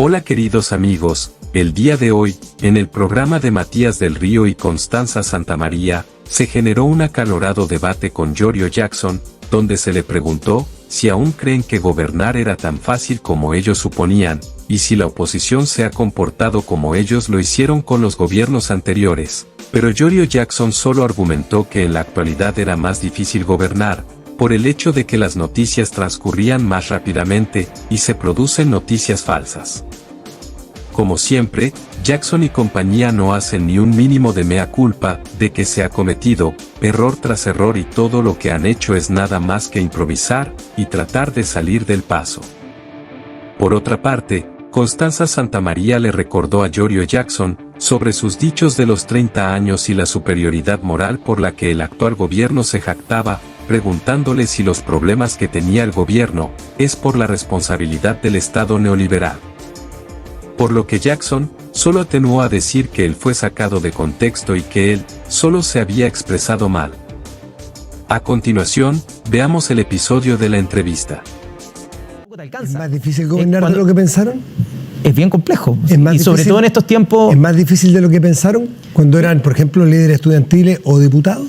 Hola queridos amigos, el día de hoy, en el programa de Matías del Río y Constanza Santamaría, se generó un acalorado debate con Yorio Jackson, donde se le preguntó si aún creen que gobernar era tan fácil como ellos suponían, y si la oposición se ha comportado como ellos lo hicieron con los gobiernos anteriores. Pero Yorio Jackson solo argumentó que en la actualidad era más difícil gobernar, por el hecho de que las noticias transcurrían más rápidamente, y se producen noticias falsas. Como siempre, Jackson y compañía no hacen ni un mínimo de mea culpa, de que se ha cometido, error tras error y todo lo que han hecho es nada más que improvisar, y tratar de salir del paso. Por otra parte, Constanza Santamaría le recordó a Yorio Jackson, sobre sus dichos de los 30 años y la superioridad moral por la que el actual gobierno se jactaba, preguntándole si los problemas que tenía el gobierno, es por la responsabilidad del Estado neoliberal. Por lo que Jackson, solo atenuó a decir que él fue sacado de contexto y que él, solo se había expresado mal. A continuación, veamos el episodio de la entrevista. ¿Es más difícil gobernar de lo que pensaron? Es bien complejo. ¿Es más y difícil, sobre todo en estos tiempos... ¿Es más difícil de lo que pensaron cuando eran, por ejemplo, líderes estudiantiles o diputados?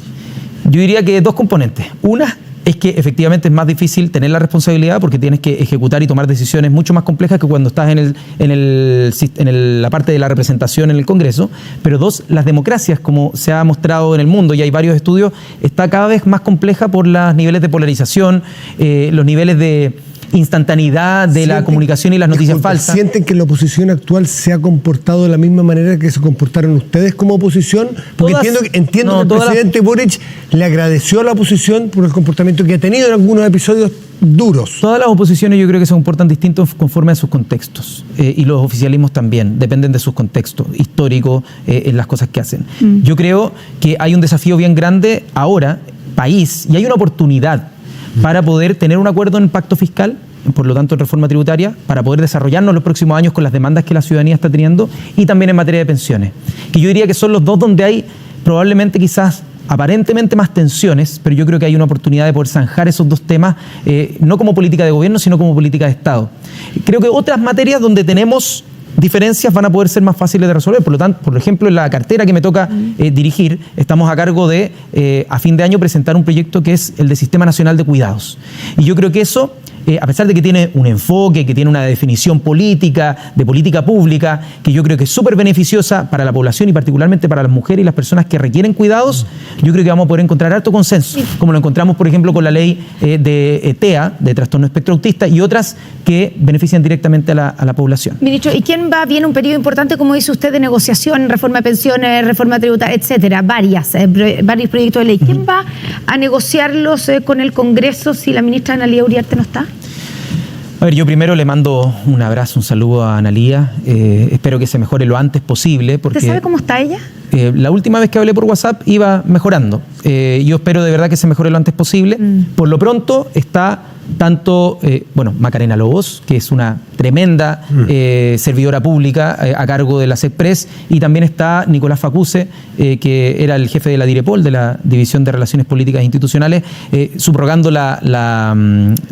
Yo diría que dos componentes. Una es que efectivamente es más difícil tener la responsabilidad porque tienes que ejecutar y tomar decisiones mucho más complejas que cuando estás en la parte de la representación en el Congreso. Pero dos, las democracias, como se ha mostrado en el mundo, y hay varios estudios, está cada vez más compleja por los niveles de polarización, los niveles de instantaneidad de la comunicación y las noticias falsas. ¿Sienten que la oposición actual se ha comportado de la misma manera que se comportaron ustedes como oposición? Porque entiendo que el presidente Boric le agradeció a la oposición por el comportamiento que ha tenido en algunos episodios duros. Todas las oposiciones yo creo que se comportan distintos conforme a sus contextos, y los oficialismos también, dependen de sus contextos históricos en las cosas que hacen. Yo creo que hay un desafío bien grande ahora, país, y hay una oportunidad para poder tener un acuerdo en pacto fiscal, por lo tanto en reforma tributaria, para poder desarrollarnos los próximos años con las demandas que la ciudadanía está teniendo, y también en materia de pensiones, que yo diría que son los dos donde hay probablemente quizás aparentemente más tensiones, pero yo creo que hay una oportunidad de poder zanjar esos dos temas, no como política de gobierno, sino como política de Estado. Creo que otras materias donde tenemos diferencias van a poder ser más fáciles de resolver. Por lo tanto, por ejemplo, en la cartera que me toca dirigir, estamos a cargo de, a fin de año, presentar un proyecto que es el de Sistema Nacional de Cuidados. Y yo creo que eso, a pesar de que tiene un enfoque, que tiene una definición política, de política pública, que yo creo que es súper beneficiosa para la población y particularmente para las mujeres y las personas que requieren cuidados, yo creo que vamos a poder encontrar harto consenso, como lo encontramos, por ejemplo, con la ley de TEA, de trastorno espectro autista, y otras que benefician directamente a la población. Ministro, ¿y quién va? Viene un periodo importante, como dice usted, de negociación, reforma de pensiones, reforma tributaria, etcétera, varios proyectos de ley. ¿Quién va a negociarlos con el Congreso si la ministra Analía Uriarte no está? A ver, yo primero le mando un abrazo, un saludo a Analía. Espero que se mejore lo antes posible. Porque, ¿usted sabe cómo está ella? La última vez que hablé por WhatsApp iba mejorando. Yo espero de verdad que se mejore lo antes posible. Por lo pronto está tanto, Macarena Lobos, que es una tremenda servidora pública a cargo de la SECPRES, y también está Nicolás Facuse, que era el jefe de la DIREPOL, de la División de Relaciones Políticas e Institucionales, subrogando la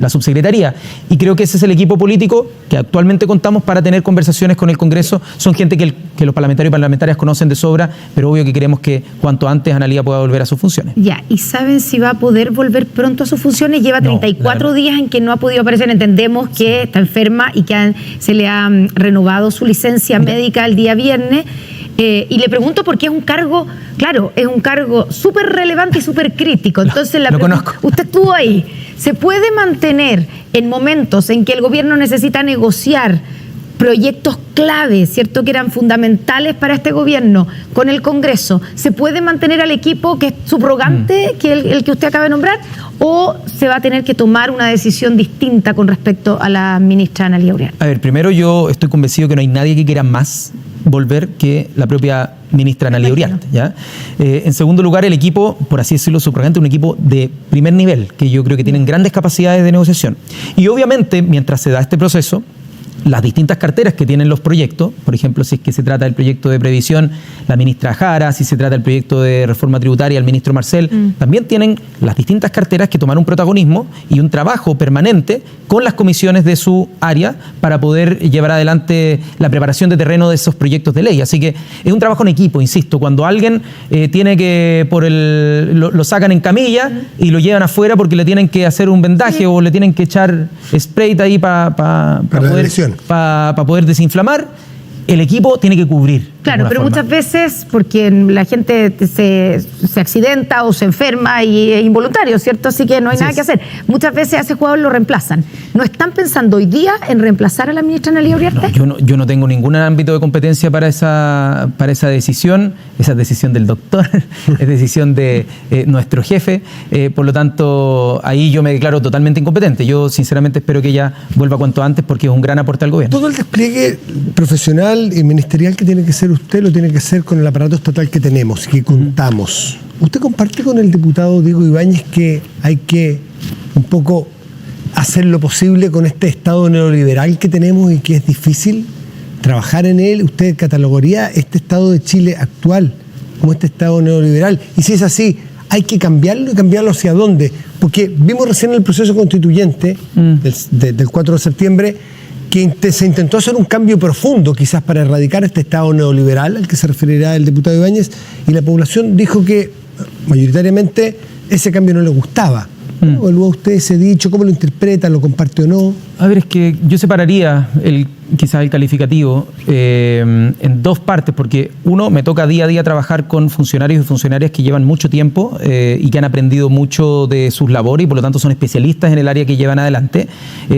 subsecretaría. Y creo que ese es el equipo político que actualmente contamos para tener conversaciones con el Congreso. Son gente que los parlamentarios y parlamentarias conocen de sobra, pero obvio que queremos que cuanto antes Analía pueda volver a sus funciones. Ya, ¿y saben si va a poder volver pronto a sus funciones? Lleva 34 días en que no ha podido aparecer. Entendemos que está enferma y que se le ha renovado su licencia médica el día viernes. Y le pregunto porque es un cargo, claro, es un cargo súper relevante y súper crítico. Entonces, lo conozco. Usted estuvo ahí. ¿Se puede mantener en momentos en que el gobierno necesita negociar proyectos clave, ¿cierto?, que eran fundamentales para este gobierno con el Congreso? ¿Se puede mantener al equipo que es subrogante, que el que usted acaba de nombrar, o se va a tener que tomar una decisión distinta con respecto a la ministra Analía Uriarte? A ver, primero yo estoy convencido que no hay nadie que quiera más volver que la propia ministra Analía Uriarte, ¿ya? En segundo lugar, el equipo, por así decirlo, subrogante, un equipo de primer nivel, que yo creo que tienen grandes capacidades de negociación. Y obviamente, mientras se da este proceso, las distintas carteras que tienen los proyectos. Por ejemplo, si es que se trata del proyecto de previsión, la ministra Jara, si se trata del proyecto de reforma tributaria, el ministro Marcel, también tienen las distintas carteras que tomar un protagonismo y un trabajo permanente con las comisiones de su área para poder llevar adelante la preparación de terreno de esos proyectos de ley. Así que es un trabajo en equipo, insisto. Cuando alguien tiene que, lo sacan en camilla y lo llevan afuera porque le tienen que hacer un vendaje o le tienen que echar spray ahí para poder desinflamar, el equipo tiene que cubrir. Claro, pero muchas veces, porque la gente se accidenta o se enferma y es involuntario, ¿cierto? Así que no hay nada que hacer. Muchas veces a ese jugador lo reemplazan. ¿No están pensando hoy día en reemplazar a la ministra Analía Uriarte? Yo no tengo ningún ámbito de competencia para esa decisión. Esa es decisión del doctor, es decisión de nuestro jefe. Por lo tanto, ahí yo me declaro totalmente incompetente. Yo sinceramente espero que ella vuelva cuanto antes porque es un gran aporte al gobierno. Todo el despliegue profesional y ministerial que tiene que ser usted lo tiene que hacer con el aparato estatal que tenemos, que contamos. ¿Usted comparte con el diputado Diego Ibáñez que hay que un poco hacer lo posible con este Estado neoliberal que tenemos y que es difícil trabajar en él? ¿Usted catalogaría este Estado de Chile actual como este Estado neoliberal? Y si es así, ¿hay que cambiarlo y cambiarlo hacia dónde? Porque vimos recién el proceso constituyente del 4 de septiembre que se intentó hacer un cambio profundo quizás para erradicar este Estado neoliberal al que se referirá el diputado Ibáñez, y la población dijo que mayoritariamente ese cambio no le gustaba. ¿Cómo evalúa usted ese dicho? ¿Cómo lo interpreta? ¿Lo comparte o no? A ver, es que yo separaría quizás el calificativo en dos partes, porque uno, me toca día a día trabajar con funcionarios y funcionarias que llevan mucho tiempo y que han aprendido mucho de sus labores y por lo tanto son especialistas en el área que llevan adelante.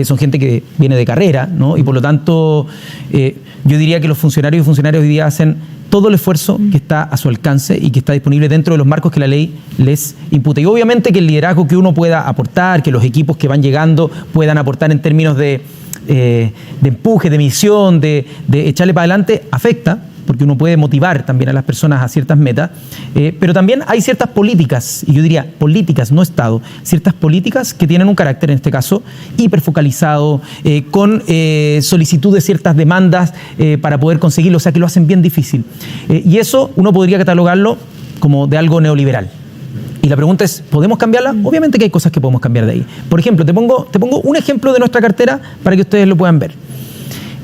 Son gente que viene de carrera, ¿no? Y por lo tanto yo diría que los funcionarios y funcionarias hoy día hacen todo el esfuerzo que está a su alcance y que está disponible dentro de los marcos que la ley les imputa. Y obviamente que el liderazgo que uno pueda aportar, que los equipos que van llegando puedan aportar en términos de empuje, de misión, de echarle para adelante, afecta, porque uno puede motivar también a las personas a ciertas metas, pero también hay ciertas políticas, y yo diría políticas, no Estado, ciertas políticas que tienen un carácter, en este caso, hiperfocalizado, con solicitud de ciertas demandas para poder conseguirlo, o sea que lo hacen bien difícil. Y eso uno podría catalogarlo como de algo neoliberal. Y la pregunta es, ¿podemos cambiarla? Obviamente que hay cosas que podemos cambiar de ahí. Por ejemplo, te pongo un ejemplo de nuestra cartera para que ustedes lo puedan ver.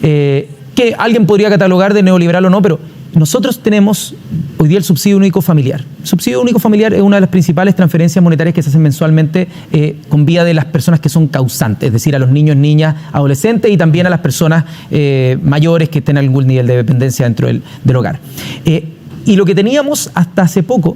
Que alguien podría catalogar de neoliberal o no, pero nosotros tenemos hoy día el subsidio único familiar. El subsidio único familiar es una de las principales transferencias monetarias que se hacen mensualmente con vía de las personas que son causantes, es decir, a los niños, niñas, adolescentes y también a las personas mayores que estén en algún nivel de dependencia dentro del hogar. Y lo que teníamos hasta hace poco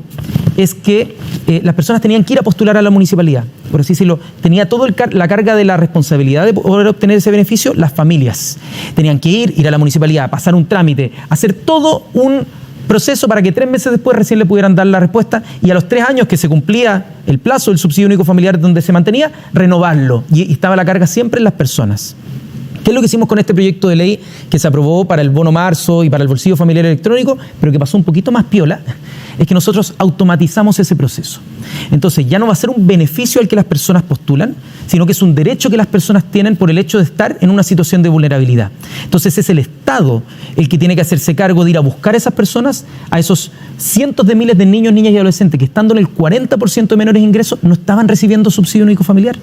es que las personas tenían que ir a postular a la municipalidad, por así decirlo. Tenía toda la carga de la responsabilidad de poder obtener ese beneficio las familias. Tenían que ir a la municipalidad, pasar un trámite, hacer todo un proceso para que 3 meses después recién le pudieran dar la respuesta, y a los 3 años que se cumplía el plazo del subsidio único familiar donde se mantenía, renovarlo. Y estaba la carga siempre en las personas. ¿Qué es lo que hicimos con este proyecto de ley que se aprobó para el bono marzo y para el bolsillo familiar electrónico, pero que pasó un poquito más piola? Es que nosotros automatizamos ese proceso. Entonces ya no va a ser un beneficio al que las personas postulan, sino que es un derecho que las personas tienen por el hecho de estar en una situación de vulnerabilidad. Entonces es el Estado el que tiene que hacerse cargo de ir a buscar a esas personas, a esos cientos de miles de niños, niñas y adolescentes que estando en el 40% de menores ingresos no estaban recibiendo subsidio único familiar.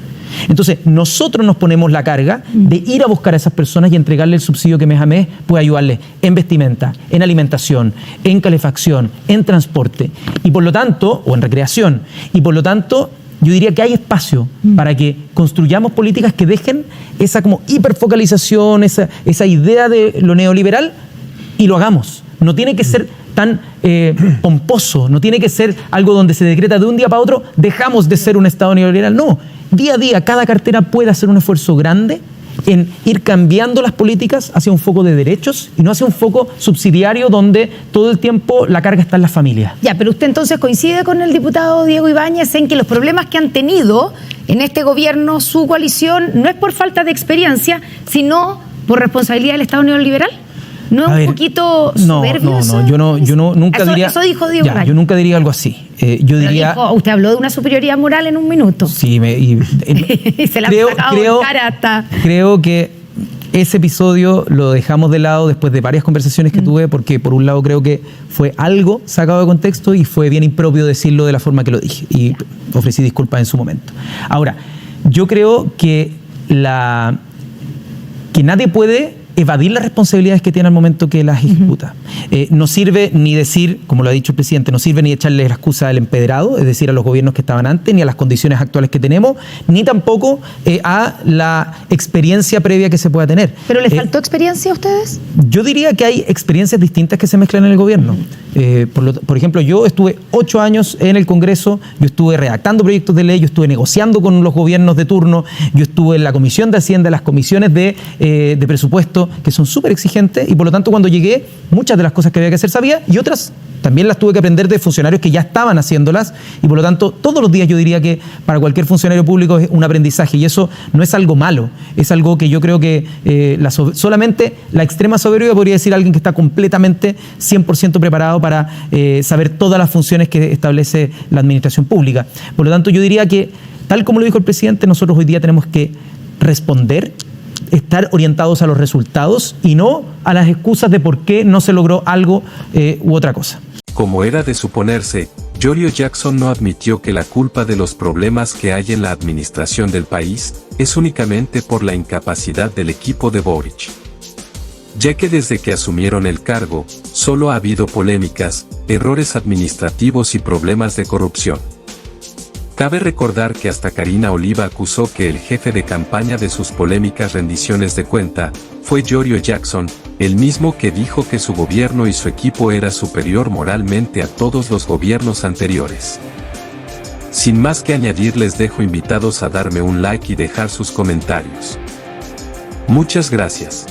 Entonces nosotros nos ponemos la carga de ir a buscar a esas personas y entregarle el subsidio que mes a mes puede ayudarles en vestimenta, en alimentación, en calefacción, en transporte y por lo tanto, o en recreación, y por lo tanto yo diría que hay espacio para que construyamos políticas que dejen esa como hiperfocalización, esa idea de lo neoliberal, y lo hagamos. No tiene que ser tan pomposo, no tiene que ser algo donde se decreta de un día para otro, dejamos de ser un Estado neoliberal. No, día a día cada cartera puede hacer un esfuerzo grande en ir cambiando las políticas hacia un foco de derechos y no hacia un foco subsidiario donde todo el tiempo la carga está en las familias. Ya, pero usted entonces coincide con el diputado Diego Ibáñez en que los problemas que han tenido en este gobierno, su coalición, no es por falta de experiencia, sino por responsabilidad del Estado neoliberal. ¿No es un poquito soberbio eso? No, yo nunca diría... Eso dijo Diego Ibáñez. Yo nunca diría algo así. Yo diría... Usted habló de una superioridad moral en un minuto. Sí, y se la ha sacado en cara hasta... Creo que ese episodio lo dejamos de lado después de varias conversaciones que tuve, porque por un lado creo que fue algo sacado de contexto y fue bien impropio decirlo de la forma que lo dije, y ofrecí disculpas en su momento. Ahora, yo creo que nadie puede evadir las responsabilidades que tiene al momento que las ejecuta. No sirve ni decir, como lo ha dicho el presidente, no sirve ni echarle la excusa al empedrado, es decir, a los gobiernos que estaban antes, ni a las condiciones actuales que tenemos, ni tampoco a la experiencia previa que se pueda tener. ¿Pero les faltó experiencia a ustedes? Yo diría que hay experiencias distintas que se mezclan en el gobierno. Por ejemplo, yo estuve 8 años en el Congreso, yo estuve redactando proyectos de ley, yo estuve negociando con los gobiernos de turno, yo estuve en la Comisión de Hacienda, las comisiones de presupuesto, que son súper exigentes, y por lo tanto cuando llegué, muchas de las cosas que había que hacer sabía, y otras también las tuve que aprender de funcionarios que ya estaban haciéndolas, y por lo tanto todos los días yo diría que para cualquier funcionario público es un aprendizaje, y eso no es algo malo, es algo que yo creo que solamente la extrema soberbia podría decir alguien que está completamente 100% preparado para saber todas las funciones que establece la administración pública. Por lo tanto yo diría que, tal como lo dijo el presidente, nosotros hoy día tenemos que responder, estar orientados a los resultados y no a las excusas de por qué no se logró algo u otra cosa. Como era de suponerse, Giorgio Jackson no admitió que la culpa de los problemas que hay en la administración del país es únicamente por la incapacidad del equipo de Boric, ya que desde que asumieron el cargo, solo ha habido polémicas, errores administrativos y problemas de corrupción. Cabe recordar que hasta Karina Oliva acusó que el jefe de campaña de sus polémicas rendiciones de cuenta fue Giorgio Jackson, el mismo que dijo que su gobierno y su equipo era superior moralmente a todos los gobiernos anteriores. Sin más que añadir, les dejo invitados a darme un like y dejar sus comentarios. Muchas gracias.